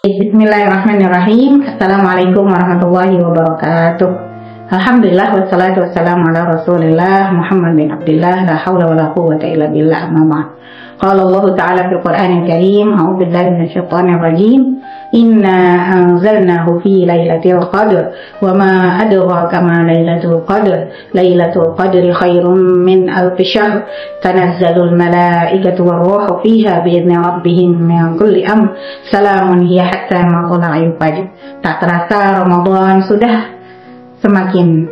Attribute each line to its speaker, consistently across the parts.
Speaker 1: Bismillahirrahmanirrahim. Assalamualaikum warahmatullahi wabarakatuh. Alhamdulillah wassalatu wassalamu ala Rasulillah Muhammad bin Abdullah la haula wala quwwata illa billah amma ba'd. Qala Allah Ta'ala fil Qur'anil Karim, a'udzu billahi minasyaitonir rajim. Inna anzalnahu fi lailatul qadr wa ma adraka ma lailatul qadr. Lailatul qadri khairum min alfi syahr. Tanazzalul malaikatu war-ruhu fiha bi'izni rabbihim min kulli amr. Salamun hiya hatta matla'il fajr. Tak terasa Ramadan sudah semakin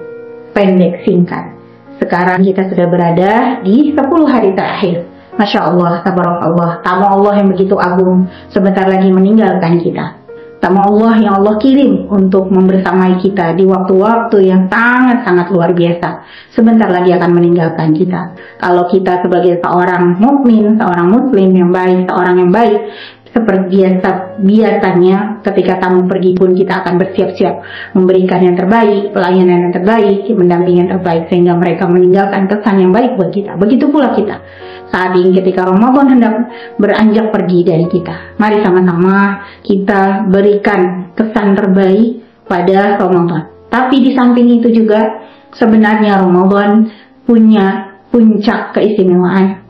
Speaker 1: pendek singkat. Sekarang kita sudah berada di 10 hari terakhir. Masya Allah, tabarakallah, tamu Allah yang begitu agung sebentar lagi meninggalkan kita. Tamu Allah yang Allah kirim untuk membersamai kita di waktu-waktu yang sangat-sangat luar biasa. Sebentar lagi akan meninggalkan kita. Kalau kita sebagai seorang mukmin, seorang muslim yang baik, seorang yang baik, seperti biasanya ketika tamu pergi pun kita akan bersiap-siap memberikan yang terbaik, pelayanan yang terbaik, mendampingi yang terbaik sehingga mereka meninggalkan kesan yang baik buat kita. Begitu pula kita saat ini ketika Ramadan hendak beranjak pergi dari kita. Mari sama-sama kita berikan kesan terbaik pada Ramadan. Tapi di samping itu juga sebenarnya Ramadan punya puncak keistimewaan,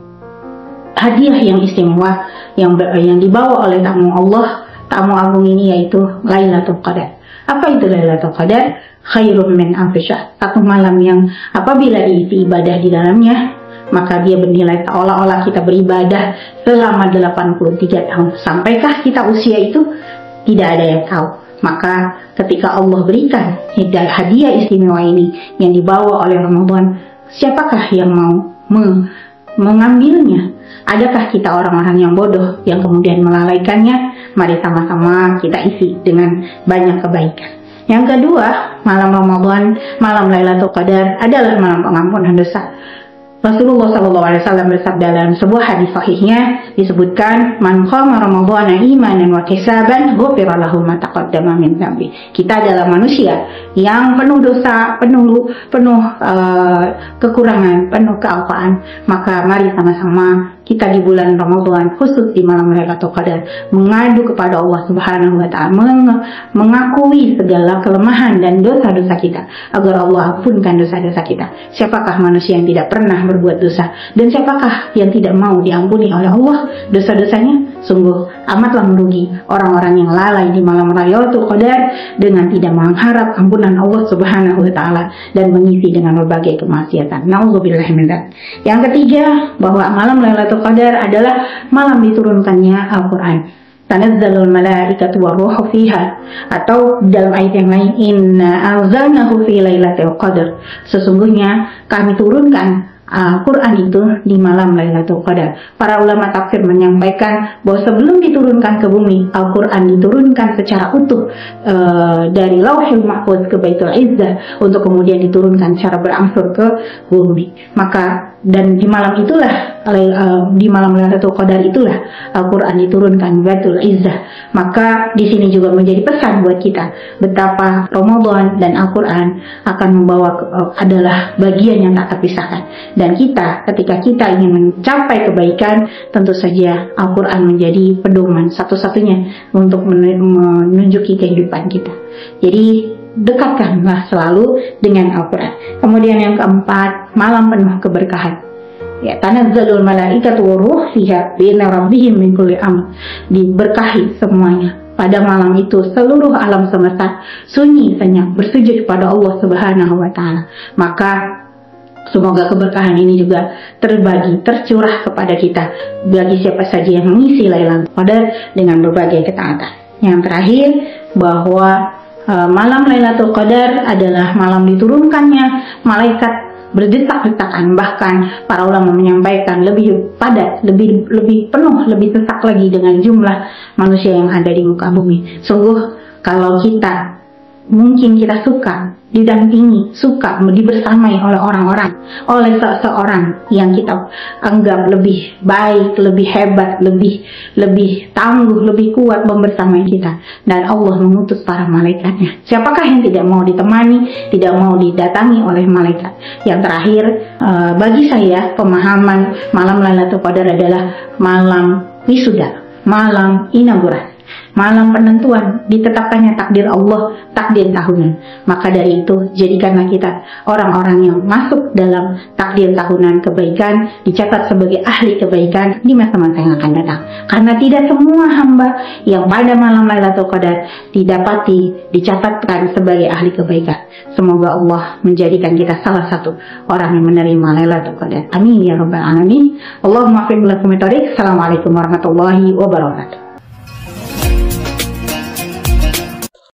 Speaker 1: hadiah yang istimewa yang dibawa oleh tamu Allah, tamu agung ini, yaitu Lailatul Qadar. Apa itu Lailatul Qadar? Khairum min alfi syahr. Satu malam yang apabila diisi ibadah di dalamnya, maka dia bernilai seolah-olah kita beribadah selama 83 tahun. Sampaikah kita usia itu? Tidak ada yang tahu. Maka ketika Allah berikan hadiah istimewa ini yang dibawa oleh Ramadan, siapakah yang mau mengambilnya? Adakah kita orang-orang yang bodoh yang kemudian melalaikannya? Mari sama-sama kita isi dengan banyak kebaikan. Yang kedua, malam Ramadan, malam Lailatul Qadar adalah malam pengampunan dosa. Rasulullah SAW bersabda dalam sebuah hadis sahihnya, disebutkan, man qama ramadhana imanan wa ihtisaban ghufira lahu ma taqaddama min dhanbi. Kita adalah manusia yang penuh dosa, penuh kekurangan, penuh kealpaan. Maka mari sama-sama kita di bulan Ramadan, khusus di malam Lailatul Qadar, mengadu kepada Allah Subhanahu wa Ta'ala, mengakui segala kelemahan dan dosa-dosa kita agar Allah ampunkan dosa-dosa kita. Siapakah manusia yang tidak pernah berbuat dosa, dan siapakah yang tidak mau diampuni oleh Allah dosa-dosanya? Sungguh amatlah merugi orang-orang yang lalai di malam Lailatul Qadar dengan tidak mengharap ampunan Allah Subhanahu wa Ta'ala dan mengisi dengan berbagai kemaksiatan. Nauzubillahi min dzalik. Yang ketiga, bahwa malam Lailatul Qadar adalah malam diturunkannya Al-Quran. Tanazzalul malaikatu war-ruhu fiha, atau dalam ayat yang lain, inna anzalnahu fi lailatul qadar. Sesungguhnya kami turunkan Al-Quran itu di malam Lailatul Qadar. Para ulama tafsir menyampaikan bahwa sebelum diturunkan ke bumi, Al-Quran diturunkan secara utuh dari Lauhul Mahfuz ke Baitul Izzah untuk kemudian diturunkan secara berangsur ke bumi. Maka dan di malam itulah, di malam Lailatul Qadar itulah Al-Quran diturunkan Baitul Izzah. Maka di sini juga menjadi pesan buat kita betapa Ramadan dan Al-Quran akan membawa adalah bagian yang tak terpisahkan. Dan kita, ketika kita ingin mencapai kebaikan, tentu saja Al-Quran menjadi pedoman satu-satunya untuk menunjuki kehidupan kita. Jadi dekatkanlah selalu dengan Al-Quran. Kemudian yang keempat, malam penuh keberkahan. Ya, tanazzalul malaikatu war-ruhu fiha bi'izni rabbihim min kulli amr. Diberkahi semuanya. Pada malam itu seluruh alam semesta sunyi senyap bersujud kepada Allah Subhanahu wa Ta'ala. Maka semoga keberkahan ini juga terbagi, tercurah kepada kita bagi siapa saja yang mengisi Lailatul Qadar dengan berbagai ketaatan. Yang terakhir, bahwa malam Lailatul Qadar adalah malam diturunkannya malaikat berdesak-desakan. Bahkan para ulama menyampaikan lebih padat, lebih penuh, lebih sesak lagi dengan jumlah manusia yang ada di muka bumi. Sungguh kalau kita mungkin kita suka didampingi, suka dibersamai oleh orang-orang, oleh seseorang yang kita anggap lebih baik, lebih hebat, lebih tangguh, lebih kuat membersamai kita, dan Allah mengutus para malaikatnya. Siapakah yang tidak mau ditemani, tidak mau didatangi oleh malaikat? Yang terakhir, bagi saya pemahaman malam Lailatul Qadar adalah malam wisuda, malam inaugurasi. malam penentuan, ditetapkannya takdir Allah, takdir tahunan. Maka dari itu, jadikanlah kita orang-orang yang masuk dalam takdir tahunan kebaikan, dicatat sebagai ahli kebaikan di masa-masa yang akan datang. Karena tidak semua hamba yang pada malam Lailatul Qadar didapati, dicatatkan sebagai ahli kebaikan. Semoga Allah menjadikan kita salah satu orang yang menerima Lailatul Qadar. Amin ya rabbal alamin. Allahumma fi billahi. Assalamualaikum warahmatullahi wabarakatuh.